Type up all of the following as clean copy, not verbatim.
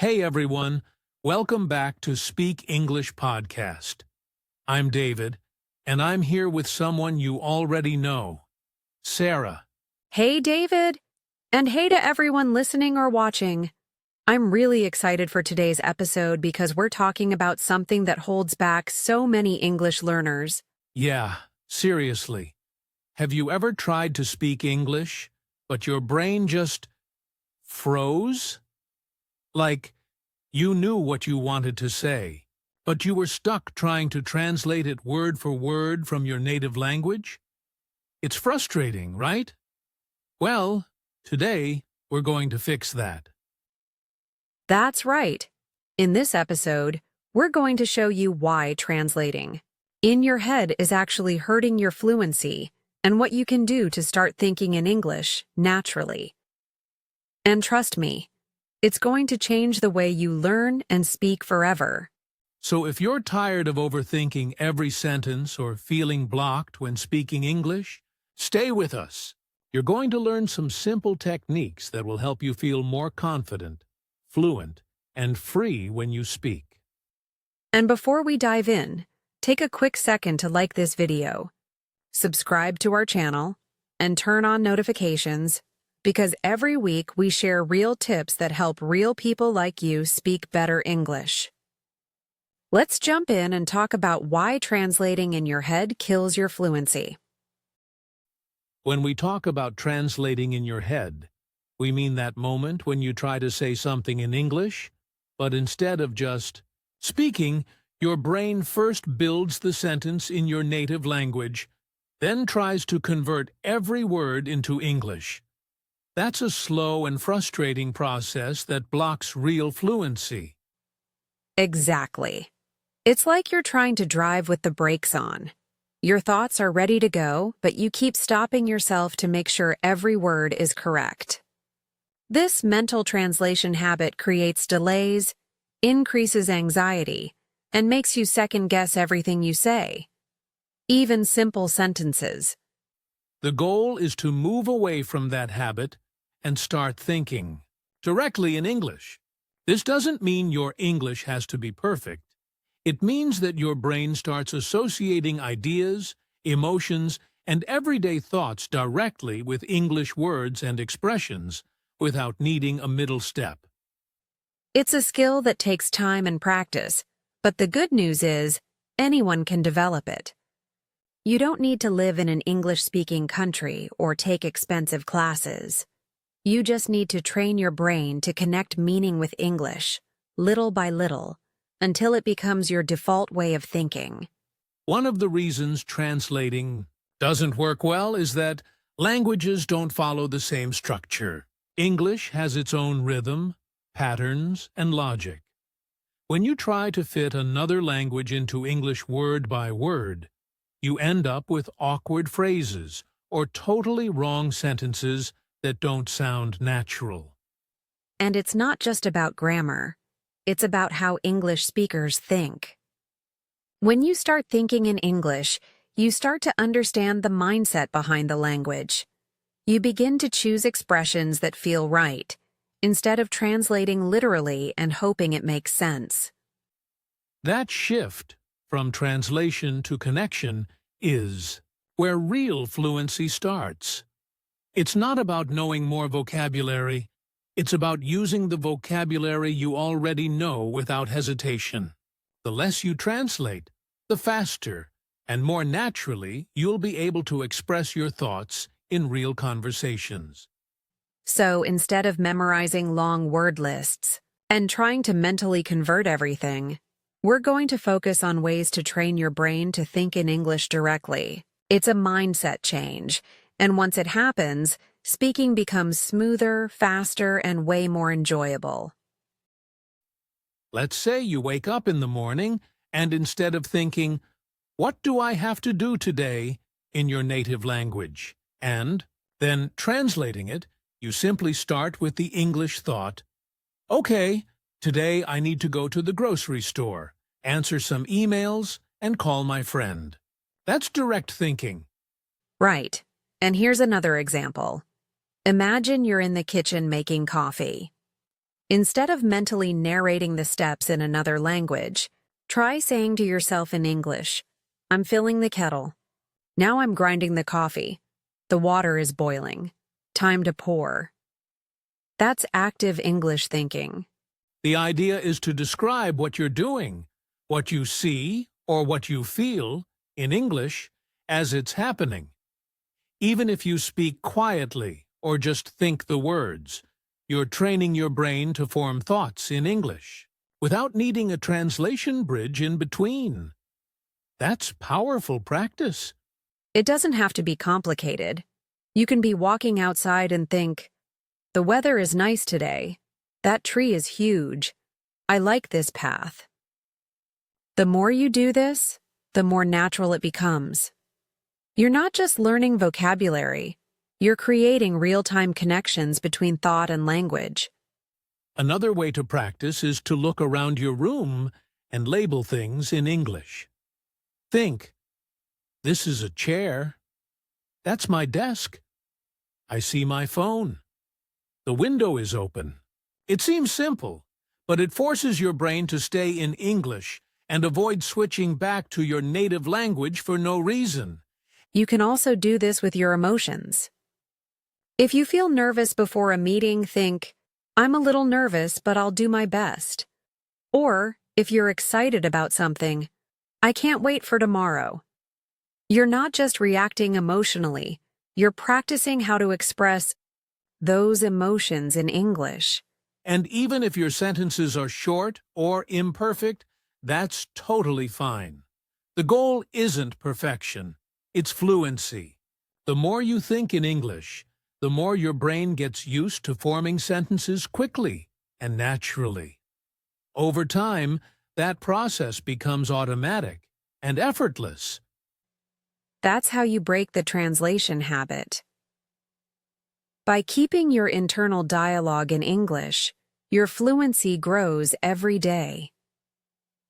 Hey everyone, welcome back to Speak English Podcast. I'm David, and I'm here with someone you already know, Sarah. Hey, David. And hey to everyone listening or watching. I'm really excited for today's episode because we're talking about something that holds back so many English learners. Yeah, seriously. Have you ever tried to speak English, but your brain just froze? Like, you knew what you wanted to say, but you were stuck trying to translate it word for word from your native language? It's frustrating, right? Well, today we're going to fix that. That's right. In this episode, we're going to show you why translating in your head is actually hurting your fluency and what you can do to start thinking in English naturally. And trust me, it's going to change the way you learn and speak forever. So if you're tired of overthinking every sentence or feeling blocked when speaking English, stay with us. You're going to learn some simple techniques that will help you feel more confident, fluent, and free when you speak. And before we dive in, take a quick second to like this video, subscribe to our channel, and turn on notifications, because every week we share real tips that help real people like you speak better English. Let's jump in and talk about why translating in your head kills your fluency. When we talk about translating in your head, we mean that moment when you try to say something in English, but instead of just speaking, your brain first builds the sentence in your native language, then tries to convert every word into English. That's a slow and frustrating process that blocks real fluency. Exactly. It's like you're trying to drive with the brakes on. Your thoughts are ready to go, but you keep stopping yourself to make sure every word is correct. This mental translation habit creates delays, increases anxiety, and makes you second-guess everything you say, even simple sentences. The goal is to move away from that habit and start thinking directly in English. This doesn't mean your English has to be perfect. It means that your brain starts associating ideas, emotions, and everyday thoughts directly with English words and expressions without needing a middle step. It's a skill that takes time and practice, but the good news is anyone can develop it. You don't need to live in an English-speaking country or take expensive classes. You just need to train your brain to connect meaning with English, little by little, until it becomes your default way of thinking. One of the reasons translating doesn't work well is that languages don't follow the same structure. English has its own rhythm, patterns, and logic. When you try to fit another language into English word by word, you end up with awkward phrases or totally wrong sentences that don't sound natural. And it's not just about grammar. It's about how English speakers think. When you start thinking in English, you start to understand the mindset behind the language. You begin to choose expressions that feel right, instead of translating literally and hoping it makes sense. That shift from translation to connection is where real fluency starts. It's not about knowing more vocabulary. It's about using the vocabulary you already know without hesitation. The less you translate, the faster and more naturally you'll be able to express your thoughts in real conversations. So instead of memorizing long word lists and trying to mentally convert everything, we're going to focus on ways to train your brain to think in English directly. It's a mindset change, and once it happens, speaking becomes smoother, faster, and way more enjoyable. Let's say you wake up in the morning and instead of thinking, "What do I have to do today?" in your native language, and then translating it, you simply start with the English thought, "Okay, today I need to go to the grocery store, answer some emails, and call my friend." That's direct thinking. Right. And here's another example. Imagine you're in the kitchen making coffee. Instead of mentally narrating the steps in another language, try saying to yourself in English, "I'm filling the kettle. Now I'm grinding the coffee. The water is boiling. Time to pour." That's active English thinking. The idea is to describe what you're doing, what you see or what you feel, in English, as it's happening. Even if you speak quietly or just think the words, you're training your brain to form thoughts in English, without needing a translation bridge in between. That's powerful practice. It doesn't have to be complicated. You can be walking outside and think, "The weather is nice today. That tree is huge. I like this path." The more you do this, the more natural it becomes. You're not just learning vocabulary, you're creating real-time connections between thought and language. Another way to practice is to look around your room and label things in English. Think, "This is a chair. That's my desk. I see my phone. The window is open." It seems simple, but it forces your brain to stay in English and avoid switching back to your native language for no reason. You can also do this with your emotions. If you feel nervous before a meeting, think, "I'm a little nervous, but I'll do my best." Or, if you're excited about something, "I can't wait for tomorrow." You're not just reacting emotionally, you're practicing how to express those emotions in English. And even if your sentences are short or imperfect, that's totally fine. The goal isn't perfection, it's fluency. The more you think in English, the more your brain gets used to forming sentences quickly and naturally. Over time, that process becomes automatic and effortless. That's how you break the translation habit. By keeping your internal dialogue in English, your fluency grows every day.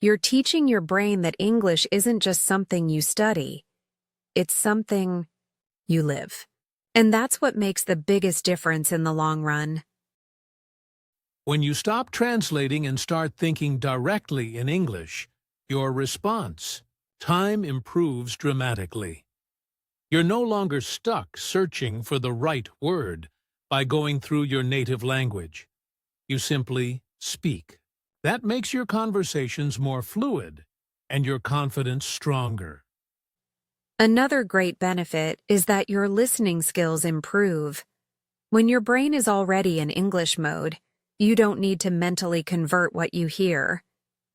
You're teaching your brain that English isn't just something you study, it's something you live. And that's what makes the biggest difference in the long run. When you stop translating and start thinking directly in English, your response time improves dramatically. You're no longer stuck searching for the right word by going through your native language. You simply speak. That makes your conversations more fluid and your confidence stronger. Another great benefit is that your listening skills improve. When your brain is already in English mode, you don't need to mentally convert what you hear.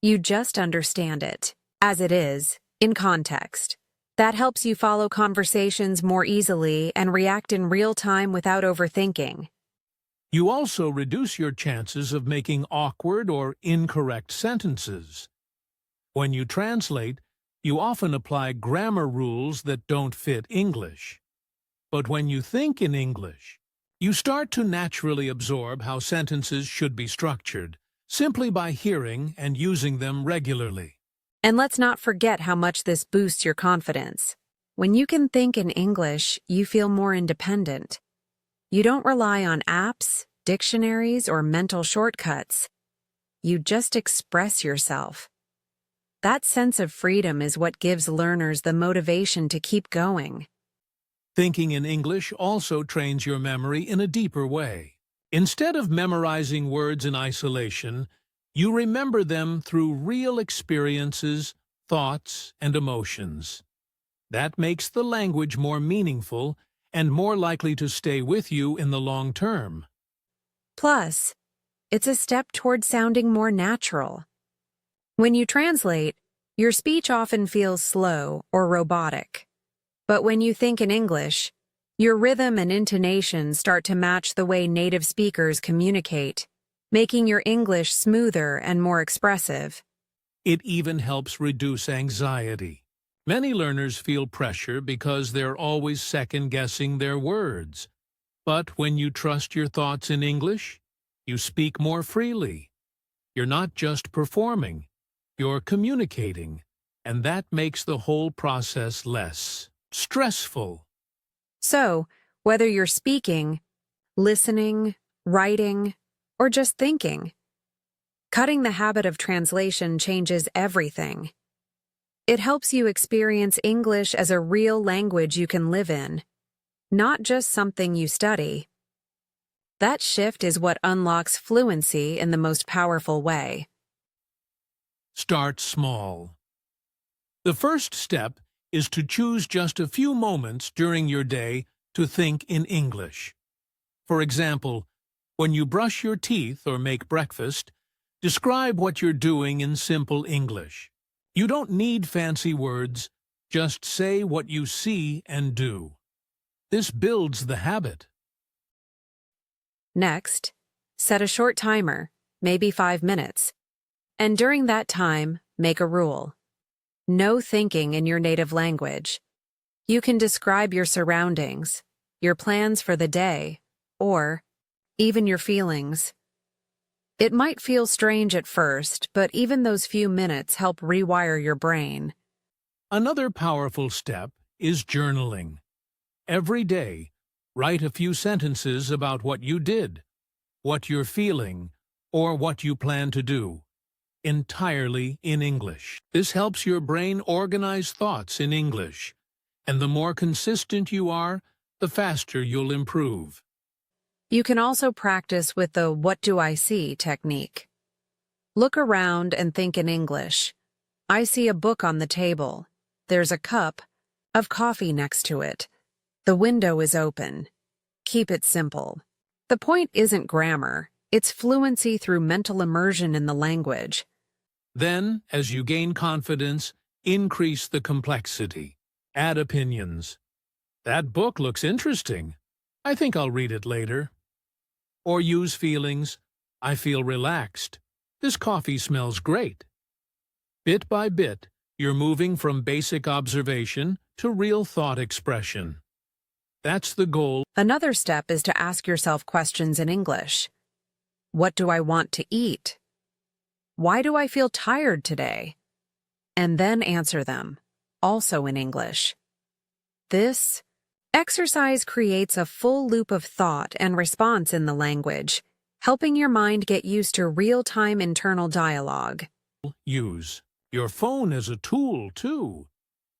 You just understand it, as it is, in context. That helps you follow conversations more easily and react in real time without overthinking. You also reduce your chances of making awkward or incorrect sentences. When you translate, you often apply grammar rules that don't fit English. But when you think in English, you start to naturally absorb how sentences should be structured, simply by hearing and using them regularly. And let's not forget how much this boosts your confidence. When you can think in English, you feel more independent. You don't rely on apps, dictionaries, or mental shortcuts. You just express yourself. That sense of freedom is what gives learners the motivation to keep going. Thinking in English also trains your memory in a deeper way. Instead of memorizing words in isolation, you remember them through real experiences, thoughts, and emotions. That makes the language more meaningful and more likely to stay with you in the long term. Plus, it's a step toward sounding more natural. When you translate, your speech often feels slow or robotic. But when you think in English, your rhythm and intonation start to match the way native speakers communicate, making your English smoother and more expressive. It even helps reduce anxiety. Many learners feel pressure because they're always second-guessing their words. But when you trust your thoughts in English, you speak more freely. You're not just performing, you're communicating, and that makes the whole process less stressful. So, whether you're speaking, listening, writing, or just thinking, Cutting the habit of translation changes everything. It helps you experience English as a real language you can live in, not just something you study. That shift is what unlocks fluency in the most powerful way. Start small. The first step is to choose just a few moments during your day to think in English. For example, when you brush your teeth or make breakfast, describe what you're doing in simple English. You don't need fancy words, just say what you see and do. This builds the habit. Next, set a short timer, maybe 5 minutes. And during that time, make a rule. No thinking in your native language. You can describe your surroundings, your plans for the day, or even your feelings. It might feel strange at first, but even those few minutes help rewire your brain. Another powerful step is journaling. Every day, write a few sentences about what you did, what you're feeling, or what you plan to do, entirely in English. This helps your brain organize thoughts in English, and the more consistent you are, the faster you'll improve. You can also practice with the "what do I see" technique. Look around and think in English. I see a book on the table. There's a cup of coffee next to it. The window is open. Keep it simple. The point isn't grammar, it's fluency through mental immersion in the language. Then, as you gain confidence, increase the complexity. Add opinions. That book looks interesting. I think I'll read it later. Or use feelings. I feel relaxed. This coffee smells great. Bit by bit, you're moving from basic observation to real thought expression. That's the goal. Another step is to ask yourself questions in English. What do I want to eat? Why do I feel tired today? And then answer them, also in English. This exercise creates a full loop of thought and response in the language, helping your mind get used to real-time internal dialogue. Use your phone as a tool, too.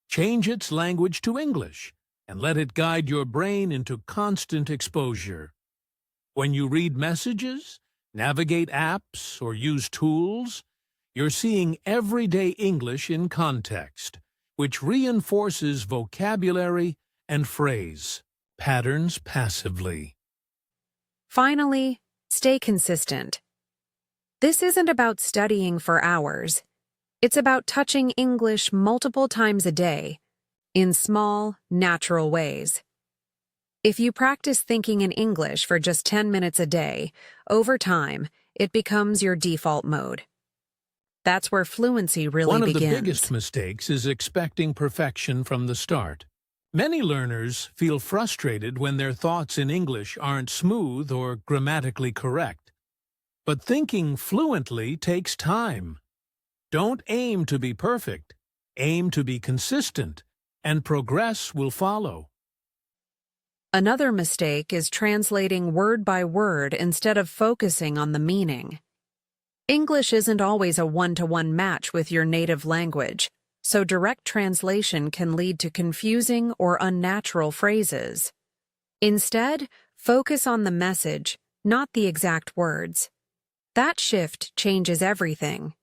Change its language to English and let it guide your brain into constant exposure. When you read messages, navigate apps, or use tools, you're seeing everyday English in context, which reinforces vocabulary and phrase patterns passively. Finally, stay consistent. This isn't about studying for hours. It's about touching English multiple times a day, in small, natural ways. If you practice thinking in English for just 10 minutes a day, over time, it becomes your default mode. That's where fluency really begins. One of the biggest mistakes is expecting perfection from the start. Many learners feel frustrated when their thoughts in English aren't smooth or grammatically correct. But thinking fluently takes time. Don't aim to be perfect. Aim to be consistent, and progress will follow. Another mistake is translating word by word instead of focusing on the meaning. English isn't always a one-to-one match with your native language, so direct translation can lead to confusing or unnatural phrases. Instead, focus on the message, not the exact words. That shift changes everything.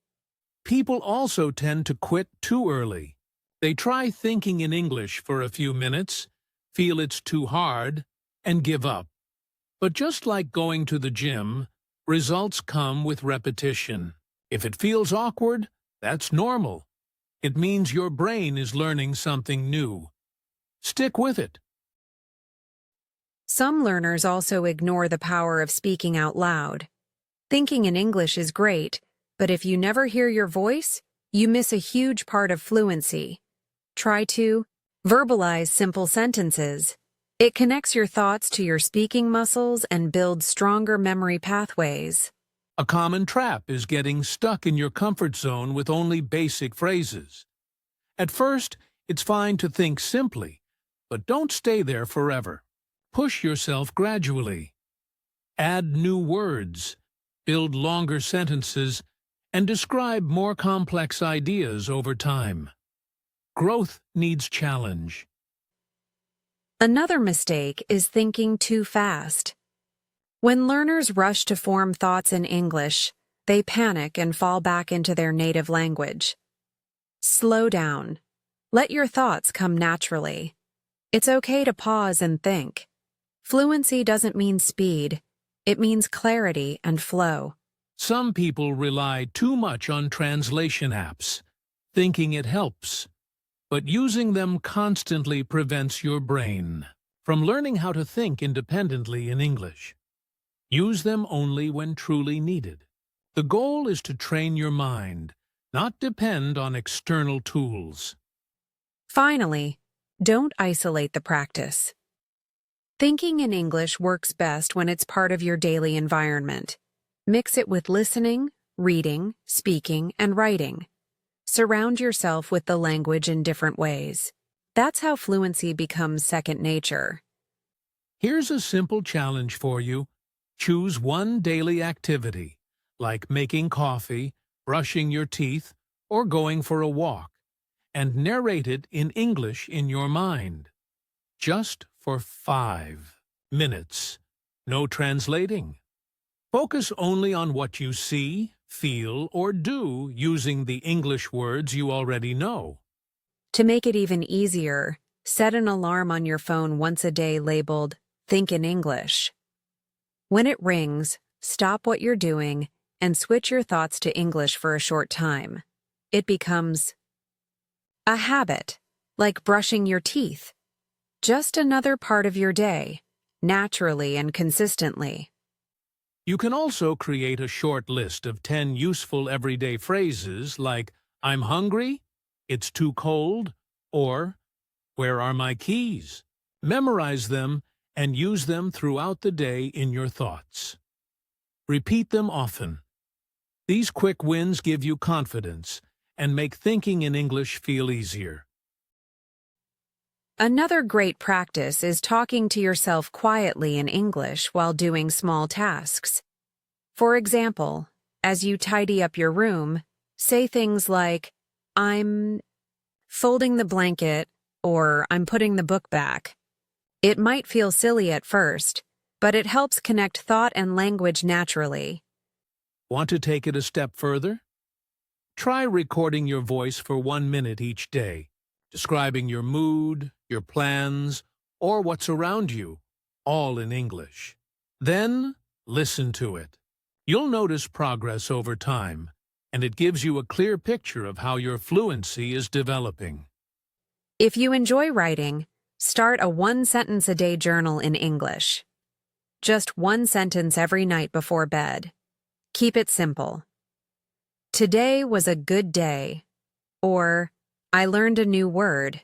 People also tend to quit too early. They try thinking in English for a few minutes, feel it's too hard, and give up. But just like going to the gym, results come with repetition. If it feels awkward, that's normal. It means your brain is learning something new. Stick with it. Some learners also ignore the power of speaking out loud. Thinking in English is great, but if you never hear your voice, you miss a huge part of fluency. Try to verbalize simple sentences. It connects your thoughts to your speaking muscles and builds stronger memory pathways. A common trap is getting stuck in your comfort zone with only basic phrases. At first, it's fine to think simply, but don't stay there forever. Push yourself gradually. Add new words, build longer sentences, and describe more complex ideas over time. Growth needs challenge. Another mistake is thinking too fast. When learners rush to form thoughts in English, they panic and fall back into their native language. Slow down. Let your thoughts come naturally. It's okay to pause and think. Fluency doesn't mean speed. It means clarity and flow. Some people rely too much on translation apps, thinking it helps. But using them constantly prevents your brain from learning how to think independently in English. Use them only when truly needed. The goal is to train your mind, not depend on external tools. Finally, don't isolate the practice. Thinking in English works best when it's part of your daily environment. Mix it with listening, reading, speaking, and writing. Surround yourself with the language in different ways. That's how fluency becomes second nature. Here's a simple challenge for you. Choose one daily activity, like making coffee, brushing your teeth, or going for a walk, and narrate it in English in your mind. Just for 5 minutes. No translating. Focus only on what you see, feel, or do using the English words you already know. To make it even easier, set an alarm on your phone once a day labeled Think in English. When it rings, stop what you're doing and switch your thoughts to English for a short time. It becomes a habit, like brushing your teeth. Just another part of your day, naturally and consistently. You can also create a short list of 10 useful everyday phrases like, I'm hungry, it's too cold, or, where are my keys? Memorize them and use them throughout the day in your thoughts. Repeat them often. These quick wins give you confidence and make thinking in English feel easier. Another great practice is talking to yourself quietly in English while doing small tasks. For example, as you tidy up your room, say things like, I'm folding the blanket, or I'm putting the book back. It might feel silly at first, but it helps connect thought and language naturally. Want to take it a step further? Try recording your voice for 1 minute each day, describing your mood, your plans, or what's around you, all in English. Then, listen to it. You'll notice progress over time, and it gives you a clear picture of how your fluency is developing. If you enjoy writing, start a 1-sentence-a-day journal in English. Just 1 sentence every night before bed. Keep it simple. Today was a good day, or I learned a new word.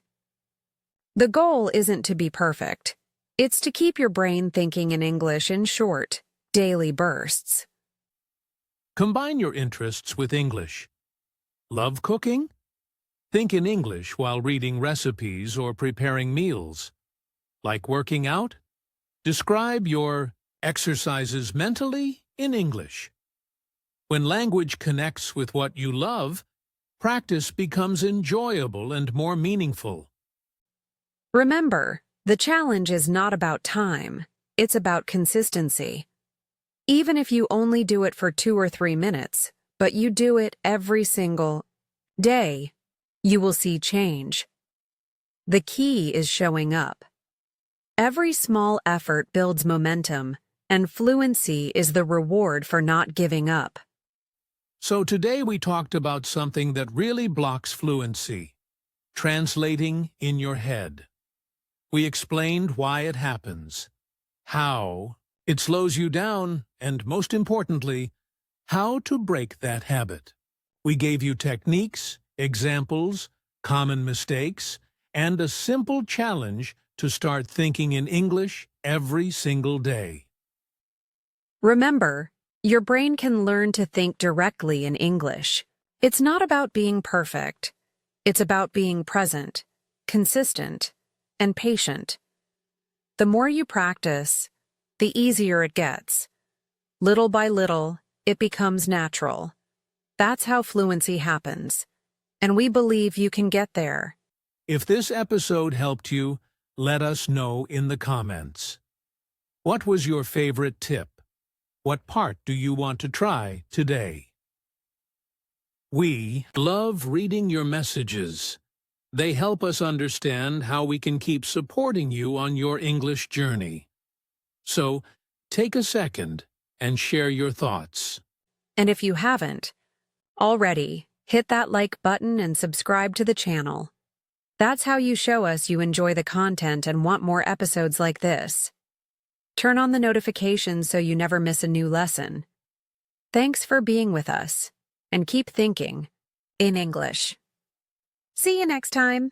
The goal isn't to be perfect. It's to keep your brain thinking in English in short, daily bursts. Combine your interests with English. Love cooking? Think in English while reading recipes or preparing meals. Like working out? Describe your exercises mentally in English. When language connects with what you love, practice becomes enjoyable and more meaningful. Remember, the challenge is not about time, it's about consistency. Even if you only do it for 2 or 3 minutes, but you do it every single day, you will see change. The key is showing up. Every small effort builds momentum, and fluency is the reward for not giving up. So today we talked about something that really blocks fluency, translating in your head. We explained why it happens, how it slows you down, and most importantly, how to break that habit. We gave you techniques, examples, common mistakes, and a simple challenge to start thinking in English every single day. Remember, your brain can learn to think directly in English. It's not about being perfect. It's about being present, consistent, and patient. The more you practice, the easier it gets. Little by little, it becomes natural. That's how fluency happens. And we believe you can get there. If this episode helped you, let us know in the comments. What was your favorite tip? What part do you want to try today? We love reading your messages. They help us understand how we can keep supporting you on your English journey. So, take a second and share your thoughts. And if you haven't already, hit that like button and subscribe to the channel. That's how you show us you enjoy the content and want more episodes like this. Turn on the notifications so you never miss a new lesson. Thanks for being with us, and keep thinking in English. See you next time.